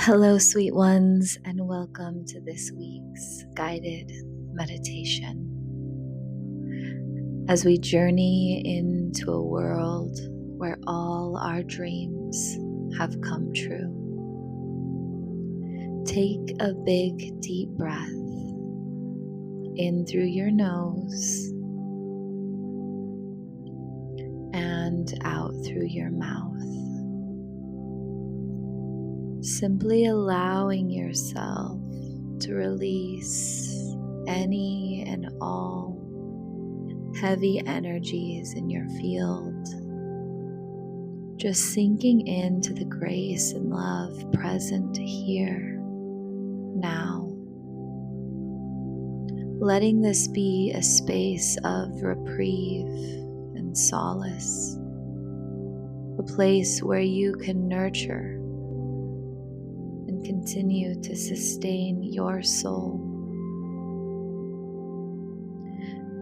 Hello, sweet ones, and welcome to this week's guided meditation. As we journey into a world where all our dreams have come true, take a big, deep breath in through your nose and out through your mouth. Simply allowing yourself to release any and all heavy energies in your field. Just sinking into the grace and love present here, now. Letting this be a space of reprieve and solace, a place where you can nurture and continue to sustain your soul.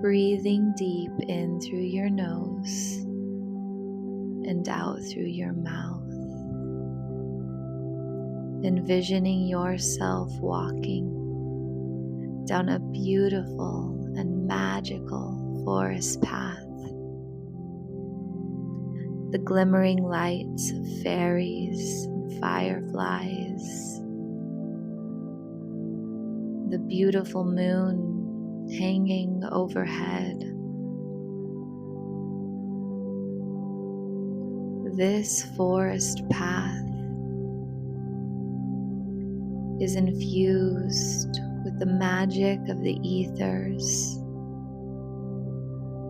Breathing deep in through your nose and out through your mouth. Envisioning yourself walking down a beautiful and magical forest path. The glimmering lights of fairies and fireflies. The beautiful moon hanging overhead. This forest path is infused with the magic of the ethers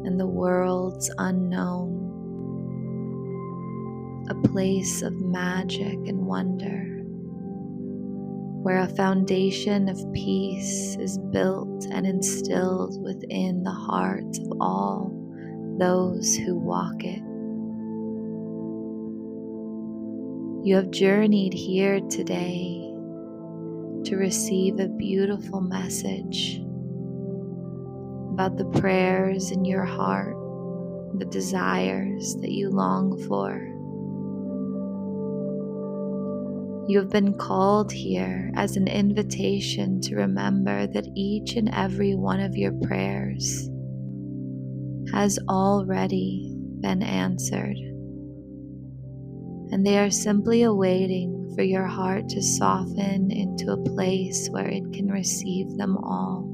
and the world's unknown, a place of magic and wonder, where a foundation of peace is built and instilled within the hearts of all those who walk it. You have journeyed here today to receive a beautiful message about the prayers in your heart, the desires that you long for. You have been called here as an invitation to remember that each and every one of your prayers has already been answered, and they are simply awaiting for your heart to soften into a place where it can receive them all.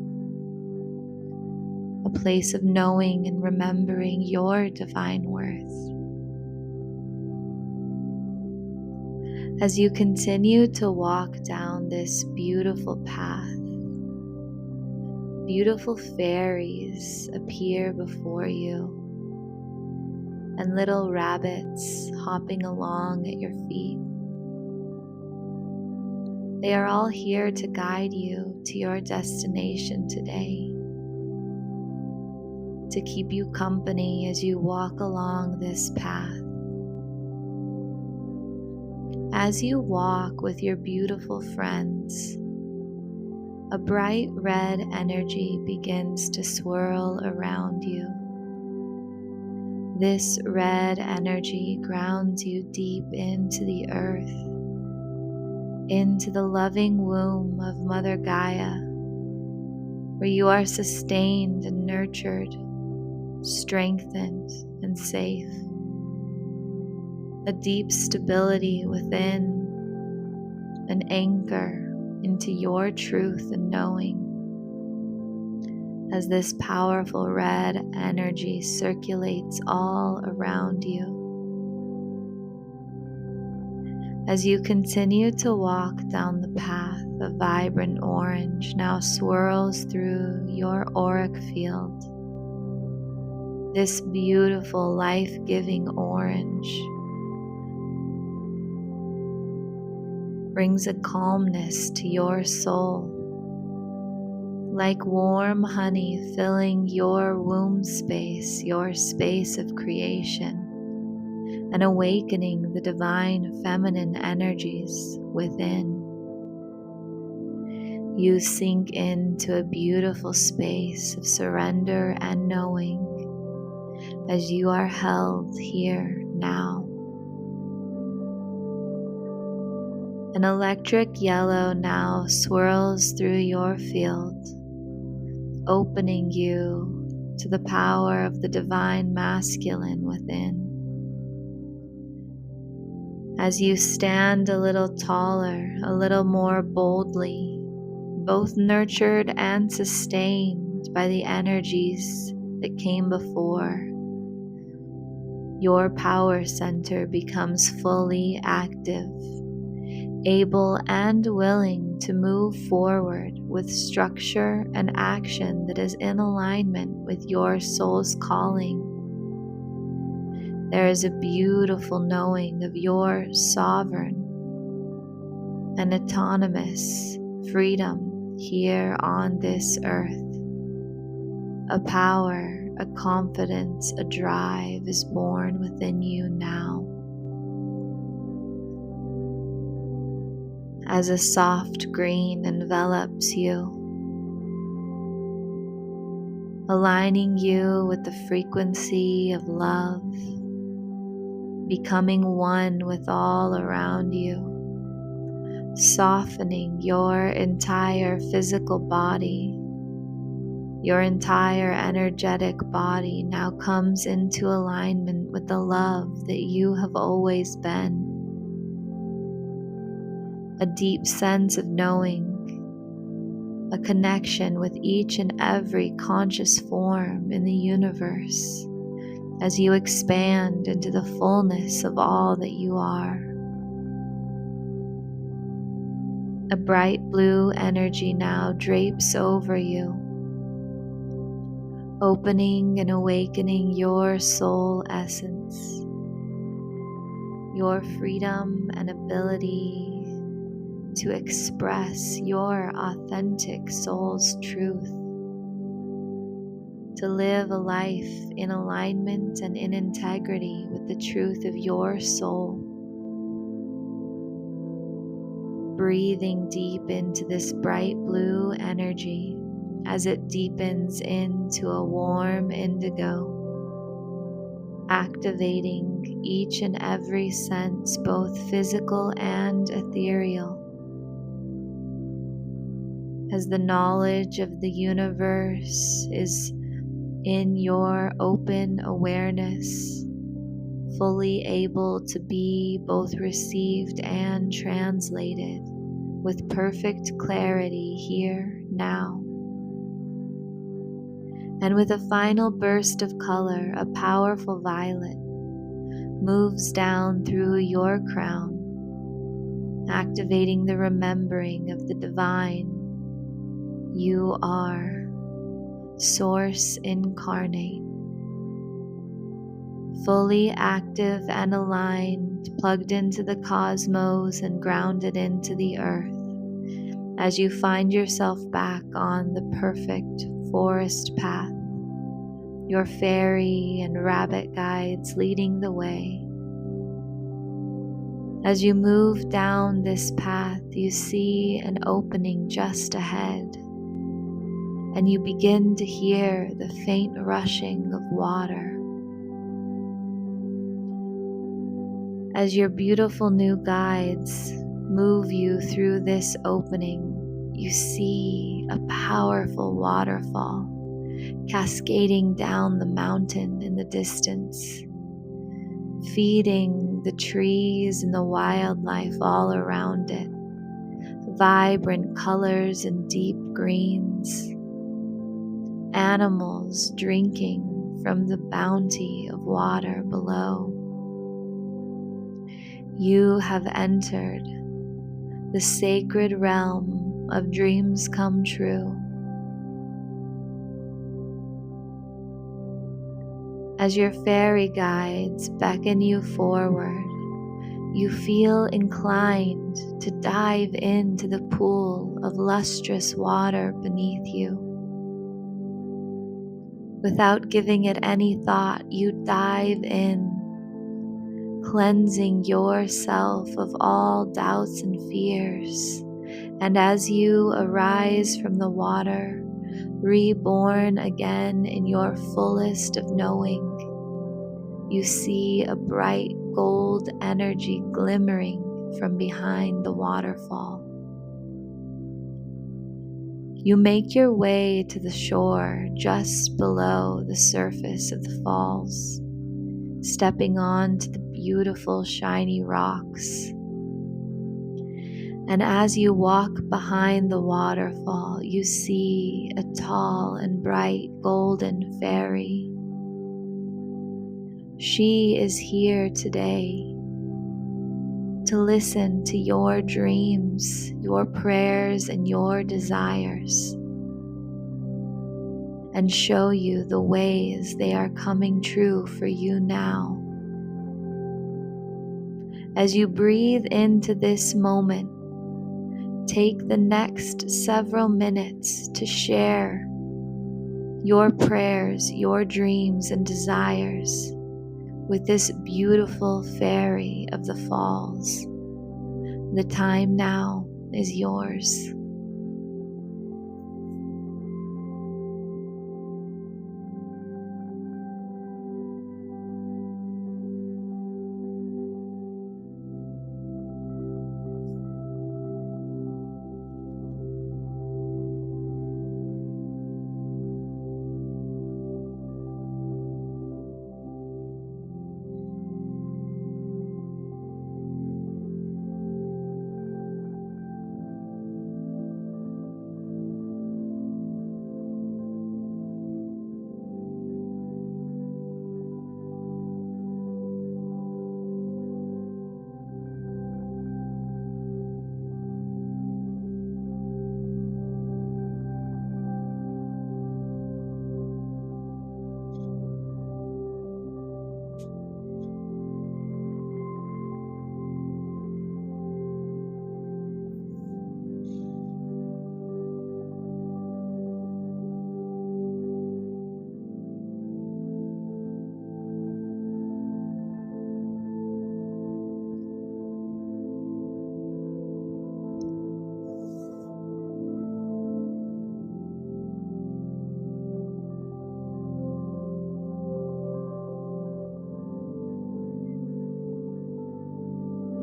A place of knowing and remembering your divine worth. As you continue to walk down this beautiful path, beautiful fairies appear before you, and little rabbits hopping along at your feet. They are all here to guide you to your destination today, to keep you company as you walk along this path. As you walk with your beautiful friends, a bright red energy begins to swirl around you. This red energy grounds you deep into the earth, into the loving womb of Mother Gaia, where you are sustained and nurtured, strengthened and safe. A deep stability within, an anchor into your truth and knowing, as this powerful red energy circulates all around you. As you continue to walk down the path, a vibrant orange now swirls through your auric field. This beautiful, life-giving orange brings a calmness to your soul, like warm honey filling your womb space, your space of creation, and awakening the divine feminine energies within. You sink into a beautiful space of surrender and knowing as you are held here now. An electric yellow now swirls through your field, opening you to the power of the divine masculine within. As you stand a little taller, a little more boldly, both nurtured and sustained by the energies that came before, your power center becomes fully active, able and willing to move forward with structure and action that is in alignment with your soul's calling. There is a beautiful knowing of your sovereign and autonomous freedom here on this earth. A power, a confidence, a drive is born within you now. As a soft green envelops you, aligning you with the frequency of love, becoming one with all around you, softening your entire physical body. Your entire energetic body now comes into alignment with the love that you have always been. A deep sense of knowing, a connection with each and every conscious form in the universe as you expand into the fullness of all that you are. A bright blue energy now drapes over you, opening and awakening your soul essence, your freedom and ability to express your authentic soul's truth, to live a life in alignment and in integrity with the truth of your soul. Breathing deep into this bright blue energy as it deepens into a warm indigo, activating each and every sense, both physical and ethereal. As the knowledge of the universe is in your open awareness, fully able to be both received and translated with perfect clarity here now. And with a final burst of color, a powerful violet moves down through your crown, activating the remembering of the divine. You are Source incarnate, fully active and aligned, plugged into the cosmos and grounded into the earth, as you find yourself back on the perfect forest path, your fairy and rabbit guides leading the way. As you move down this path, you see an opening just ahead, and you begin to hear the faint rushing of water. As your beautiful new guides move you through this opening, you see a powerful waterfall cascading down the mountain in the distance, feeding the trees and the wildlife all around it, vibrant colors and deep greens, animals drinking from the bounty of water below. You have entered the sacred realm of dreams come true. As your fairy guides beckon you forward, you feel inclined to dive into the pool of lustrous water beneath you. Without giving it any thought, you dive in, cleansing yourself of all doubts and fears. And as you arise from the water, reborn again in your fullest of knowing, you see a bright gold energy glimmering from behind the waterfall. You make your way to the shore just below the surface of the falls, stepping onto the beautiful shiny rocks. And as you walk behind the waterfall, you see a tall and bright golden fairy. She is here today to listen to your dreams, your prayers, and your desires, and show you the ways they are coming true for you now. As you breathe into this moment, take the next several minutes to share your prayers, your dreams, and desires with this beautiful fairy of the falls. The time now is yours.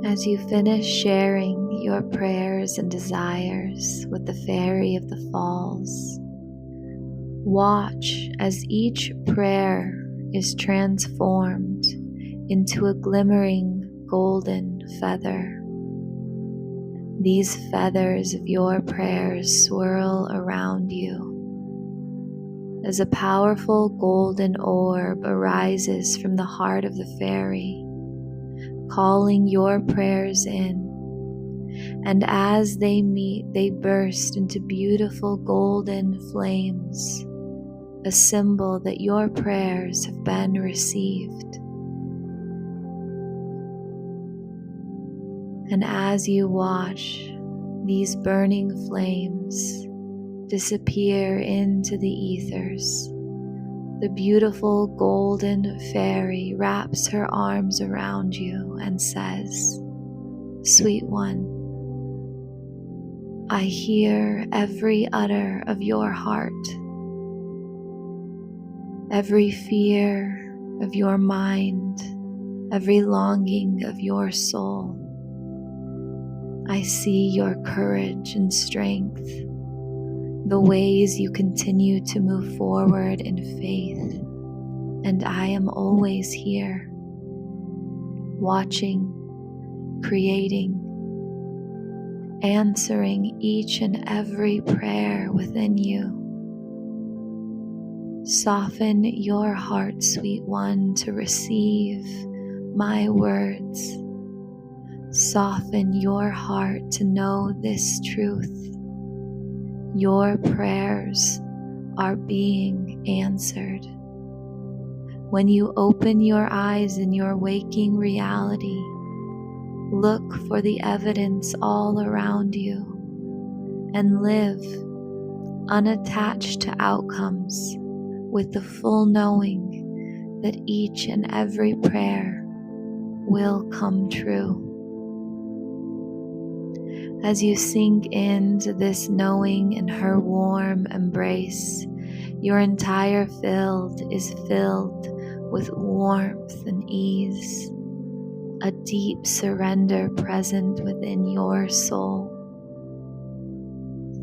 As you finish sharing your prayers and desires with the fairy of the falls, watch as each prayer is transformed into a glimmering golden feather. These feathers of your prayers swirl around you as a powerful golden orb arises from the heart of the fairy, calling your prayers in. And as they meet, they burst into beautiful golden flames, a symbol that your prayers have been received. And as you watch these burning flames disappear into the ethers, the beautiful golden fairy wraps her arms around you and says, "Sweet one, I hear every utter of your heart, every fear of your mind, every longing of your soul. I see your courage and strength, the ways you continue to move forward in faith, and I am always here, watching, creating, answering each and every prayer within you. Soften your heart, sweet one, to receive my words. Soften your heart to know this truth. Your prayers are being answered. When you open your eyes in your waking reality, look for the evidence all around you and live unattached to outcomes with the full knowing that each and every prayer will come true. As you sink into this knowing in her warm embrace, your entire field is filled with warmth and ease, a deep surrender present within your soul.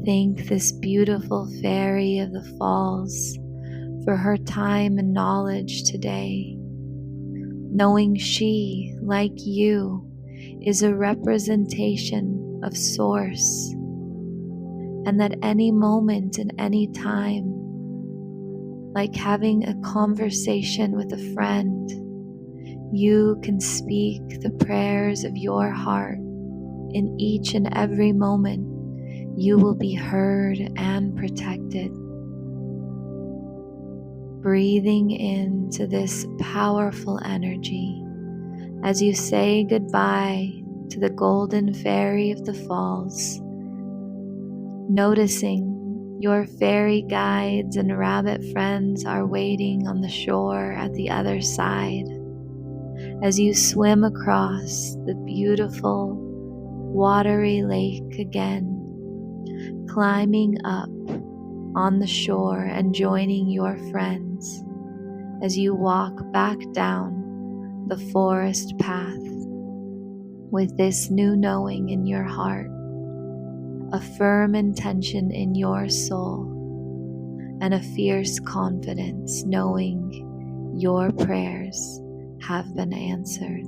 Thank this beautiful fairy of the falls for her time and knowledge today, knowing she, like you, is a representation of Source, and that any moment and any time, like having a conversation with a friend, you can speak the prayers of your heart. In each and every moment, you will be heard and protected. Breathing into this powerful energy as you say goodbye to the golden fairy of the falls, noticing your fairy guides and rabbit friends are waiting on the shore at the other side as you swim across the beautiful watery lake again, climbing up on the shore and joining your friends as you walk back down the forest path with this new knowing in your heart, a firm intention in your soul, and a fierce confidence knowing your prayers have been answered.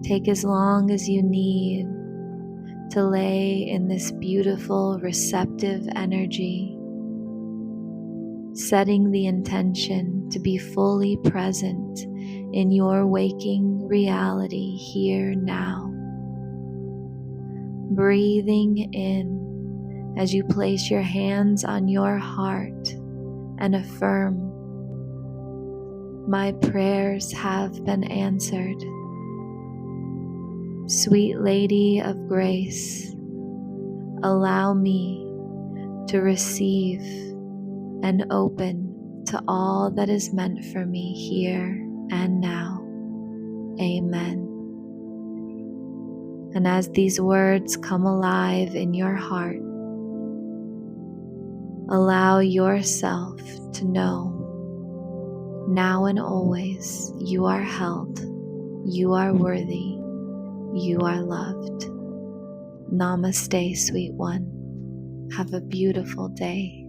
Take as long as you need to lay in this beautiful receptive energy, setting the intention to be fully present in your waking reality here now. Breathing in as you place your hands on your heart and affirm, my prayers have been answered. Sweet Lady of Grace, allow me to receive and open to all that is meant for me here and now. Amen. And as these words come alive in your heart, allow yourself to know, now and always, you are held, you are worthy, you are loved. Namaste, sweet one. Have a beautiful day.